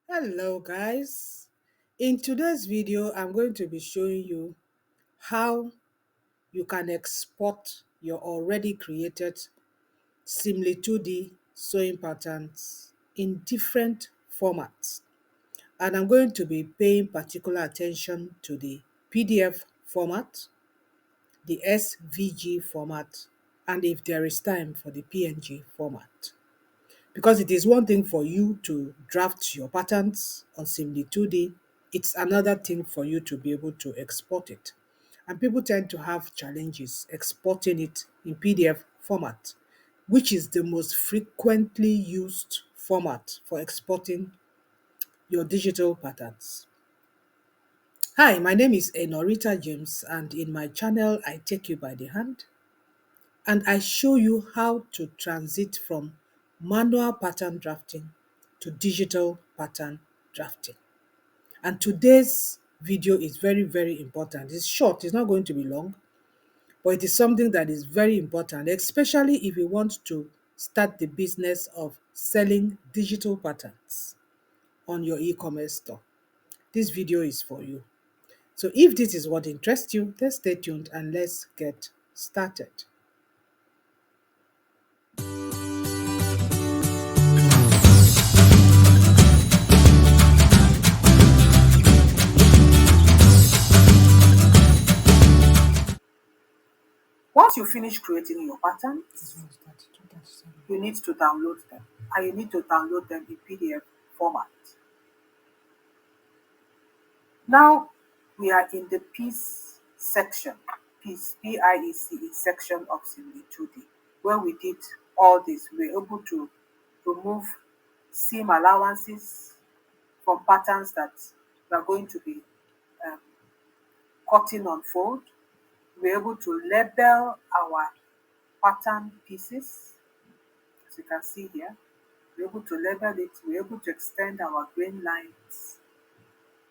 Hello guys. In today's video, I'm going to be showing you how you can export your already created Seamly2D sewing patterns in different formats. And I'm going to be paying particular attention to the PDF format, the SVG format, and if there is time for the PNG format. Because it is one thing for you to draft your patterns on Seamly2D, it's another thing for you to be able to export it. And people tend to have challenges exporting it in PDF format, which is the most frequently used format for exporting your digital patterns. Hi, my name is Enorita James, and in my channel, I take you by the hand and I show you how to transit from manual pattern drafting to digital pattern drafting. And today's video is very important. It's short, it's not going to be long, but it is something that is very important, especially if you want to start the business of selling digital patterns on your e-commerce store. This video is for you. So if this is what interests you, then stay tuned and let's get started. Once you finish creating your patterns, you need to download them. And you need to download them in PDF format. Now we are in the piece section, piece, P-I-E-C-E section of Seamly2D, where we did all this. We were able to remove seam allowances from patterns that we are going to be um, cutting on fold. We were able to label our pattern pieces, as you can see here. We're able to label it, we're able to extend our grain lines,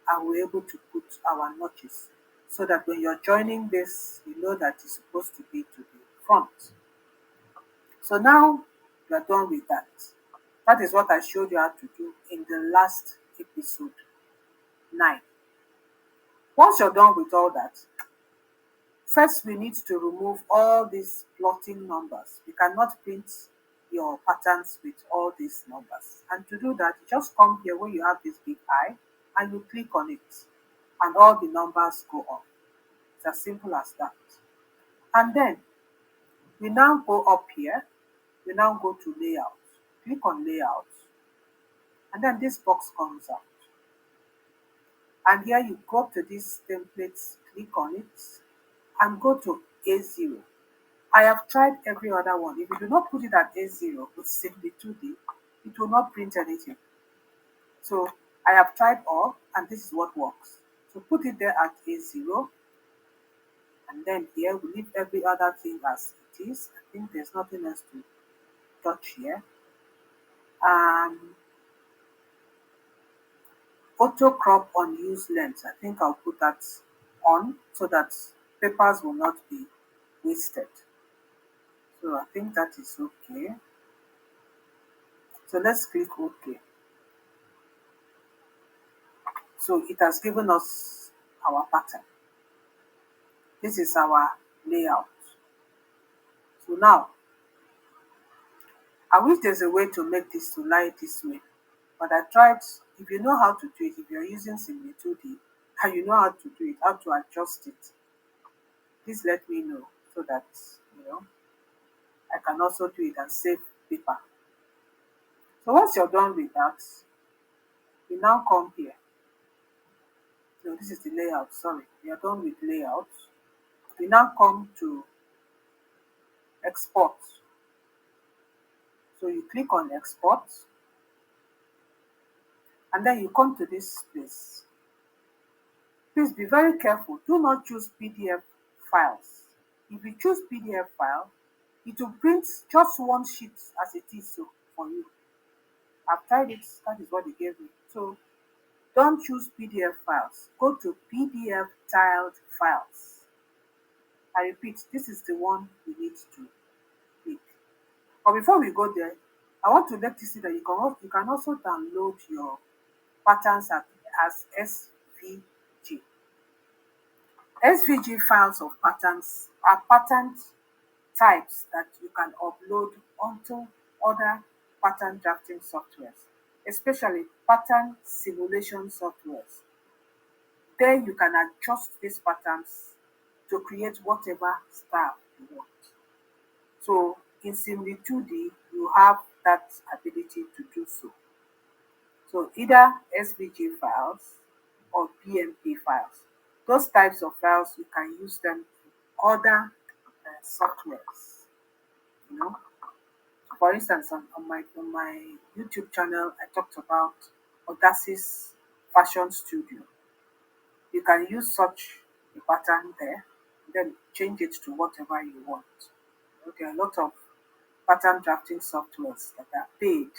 and we're able to put our notches so that when you're joining this, you know that it's supposed to be to the front. So now you're done with that. That is what I showed you how to do in the last episode 9. Once you're done with all that, first we need to remove all these plotting numbers. You cannot print your patterns with all these numbers. And to do that, you just come here where you have this big eye and you click on it and all the numbers go up. It's as simple as that. And then we now go up here, we now go to layout. Click on layout and then this box comes out. And here you go to this templates, click on it and go to A0. I have tried every other one. If you do not put it at A0 with Seamly2D, it will not print anything. So I have tried all and this is what works. So put it there at A0 and then here we leave every other thing as it is. I think there's nothing else to touch here. Auto crop on use length. I think I'll put that on so that papers will not be wasted. So I think that is okay. So let's click OK. So it has given us our pattern. This is our layout. So now, I wish there's a way to make this to lie this way, but I tried. If you know how to do it, if you're using Seamly2D and you know how to do it, how to adjust it, please let me know so that I can also do it and save paper. So once you're done with that, you now come here. No, this is the layout, sorry. You're done with layout. You now come to export. So you click on export and then you come to this place. Please be very careful. Do not choose PDF files. If you choose PDF file, it will print just one sheet as it is so for you. I've tried it, that is what they gave me. So don't choose PDF files. Go to PDF tiled files. I repeat, this is the one you need to click. But before we go there, I want to let you see that you can also download your patterns as SVG. SVG files of patterns are pattern types that you can upload onto other pattern drafting softwares, especially pattern simulation softwares. There you can adjust these patterns to create whatever style you want. So in Seamly2D, you have that ability to do so. So either SVG files or PNG files. Those types of files, you can use them in other softwares. You know, for instance, on my YouTube channel, I talked about Audacity's Fashion Studio. You can use such a pattern there, then change it to whatever you want. There are a lot of pattern drafting softwares that are paid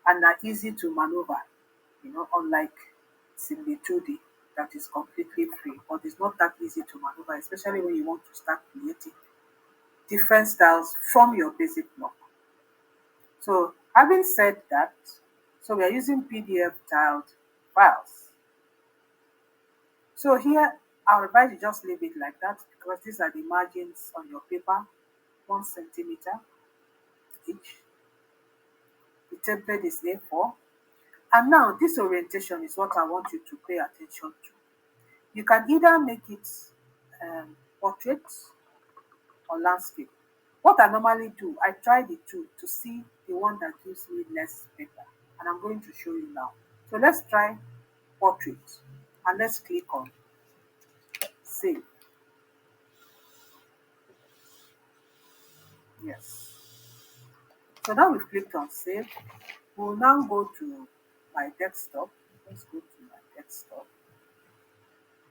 and are easy to maneuver, unlike Seamly2D that is completely free, but it's not that easy to maneuver, especially when you want to start creating different styles from your basic block. So having said that, so we are using PDF tiled files. So here, I'll advise you just leave it like that because these are the margins on your paper, 1 centimeter each. The template is A4. And now this orientation is what I want you to pay attention to. You can either make it portrait or landscape. What I normally do, I try the two to see the one that gives me less paper. And I'm going to show you now. So let's try portrait and let's click on save. Yes. So now we've clicked on save. We'll now go to my desktop. Let's go to my desktop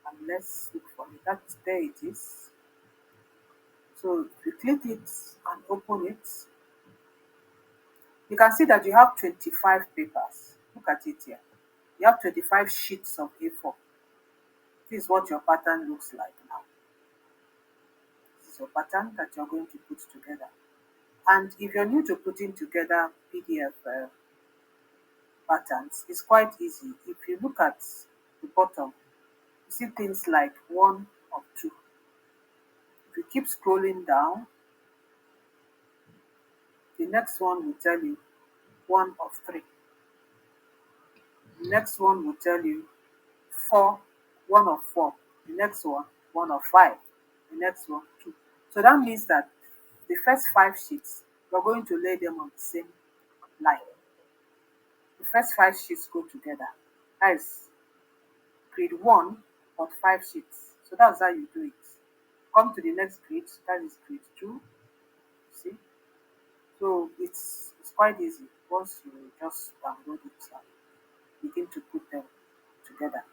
and let's look for it. There it is. So if you click it and open it, you can see that you have 25 papers. Look at it here. You have 25 sheets of A4. This is what your pattern looks like now. This is your pattern that you're going to put together. And if you're new to putting together PDF patterns, it's quite easy. If you look at the bottom, you see things like 1 of 2. If you keep scrolling down, the next one will tell you 1 of 3. The next one will tell you 4, 1 of 4. The next one, 1 of 5. The next one, 2. So that means that the first 5 sheets, you're going to lay them on the same line. The first 5 sheets go together. That is grid 1 but 5 sheets. So that's how you do it. Come to the next grid, that is grid 2. See? So it's quite easy once you just download it and begin to put them together.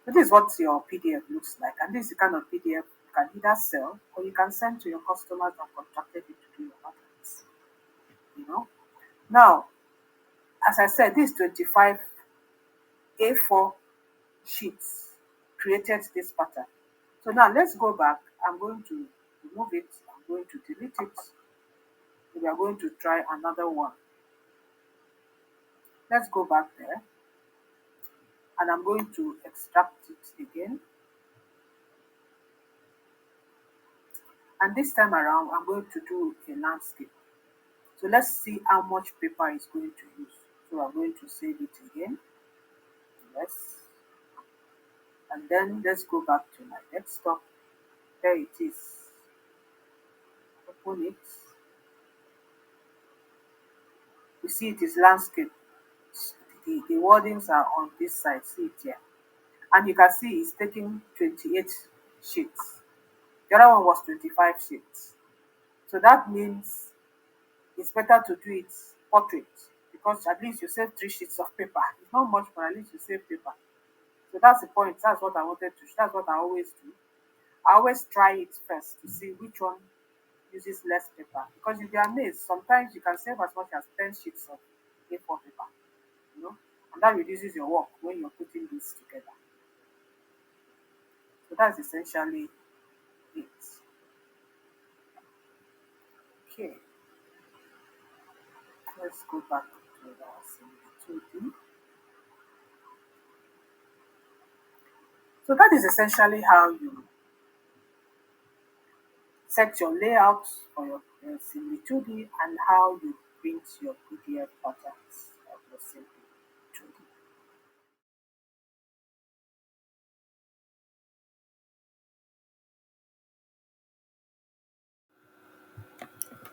So this is what your PDF looks like, and this is the kind of PDF you can either sell or you can send to your customers that contracted you to do your patterns. Now, as I said, these 25 A4 sheets created this pattern. So now let's go back. I'm going to remove it. I'm going to delete it. We are going to try another one. Let's go back there. And I'm going to extract it again. And this time around, I'm going to do a landscape. So let's see how much paper it's going to use. So I'm going to save it again. Yes. And then let's go back to my desktop. There it is. Open it. You see it is landscape. The wordings are on this side. See it here. And you can see it's taking 28 sheets. The other one was 25 sheets. So that means it's better to do it portrait because at least you save 3 sheets of paper. It's not much, but at least you save paper. So that's the point. That's what I wanted to. That's what I always do. I always try it first to see which one uses less paper because you'll be amazed. Sometimes you can save as much as 10 sheets of A4 paper, and that reduces your work when you're putting this together. So that's essentially it. Okay, let's go back to the Seamly2D. So that is essentially how you set your layout for your Seamly2D and how you print your PDF patterns of your Seamly2D.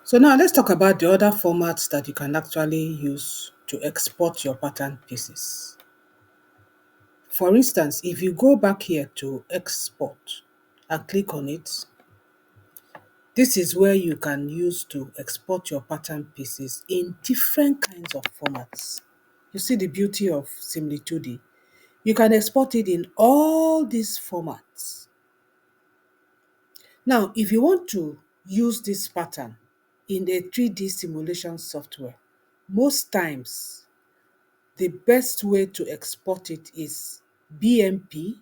So now let's talk about the other formats that you can actually use to export your pattern pieces. For instance, if you go back here to export and click on it, this is where you can use to export your pattern pieces in different kinds of formats. You see the beauty of Seamly2D. You can export it in all these formats. Now, if you want to use this pattern in a 3D simulation software, most times the best way to export it is BMP,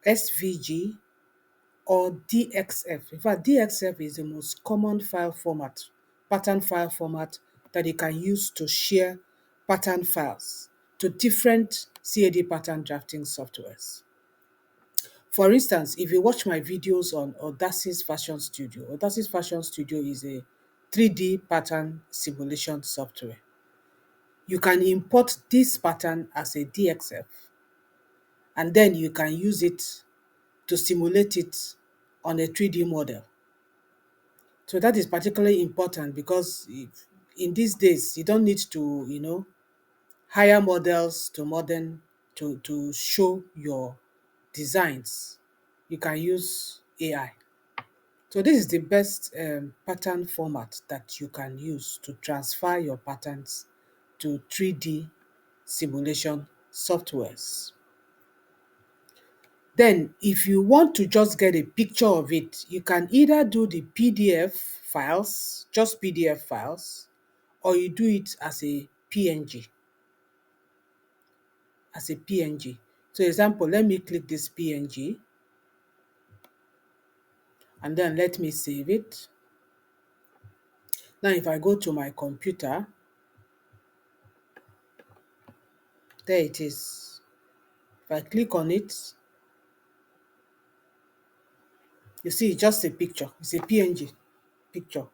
SVG, or DXF. In fact, DXF is the most common file format, pattern file format that you can use to share pattern files to different CAD pattern drafting softwares. For instance, if you watch my videos on Audacity's Fashion Studio, Audacity's Fashion Studio is a 3D pattern simulation software. You can import this pattern as a DXF, and then you can use it to simulate it on a 3D model. So that is particularly important because in these days, you don't need to, hire models to show your designs. You can use AI. So this is the best pattern format that you can use to transfer your patterns to 3D simulation softwares. Then, if you want to just get a picture of it, you can either do the PDF files, just PDF files, or you do it as a PNG, So example, let me click this PNG, and then let me save it. Now, if I go to my computer, there it is. If I click on it, you see it's just a picture. It's a PNG picture.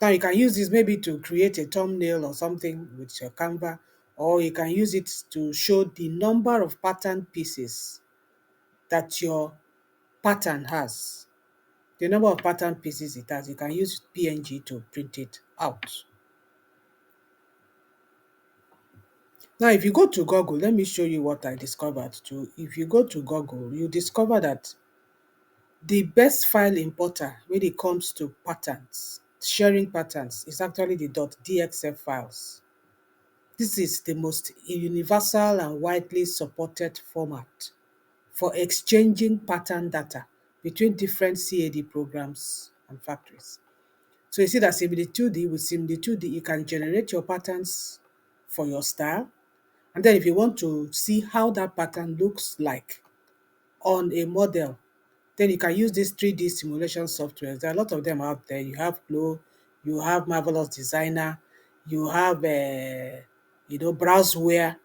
Now you can use this maybe to create a thumbnail or something with your Canva, or you can use it to show the number of pattern pieces that your pattern has. The number of pattern pieces it has, you can use PNG to print it out. Now, if you go to Google, let me show you what I discovered too. If you go to Google, you discover that the best file importer when it comes to patterns, sharing patterns, is actually the .dxf files. This is the most universal and widely supported format for exchanging pattern data between different CAD programs and factories. So you see that Seamly2D, with Seamly2D, you can generate your patterns for your style. And then if you want to see how that pattern looks like on a model, then you can use these 3D simulation softwares. There are a lot of them out there. You have BLOUSE, you have Marvelous Designer, you have Browseware,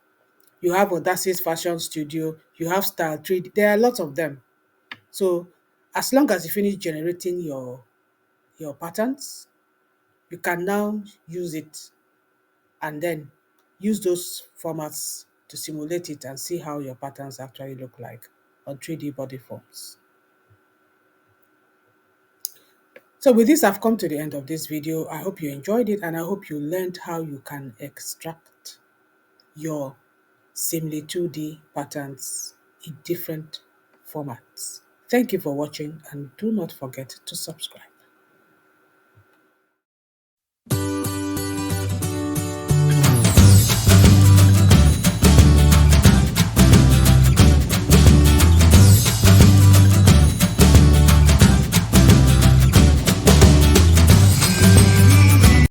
you have Audacity's Fashion Studio, you have Style 3D. There are lots of them. So as long as you finish generating your patterns, you can now use it and then use those formats to simulate it and see how your patterns actually look like on 3D body forms. So with this, I've come to the end of this video. I hope you enjoyed it and I hope you learned how you can extract your Seamly2D patterns in different formats. Thank you for watching and do not forget to subscribe.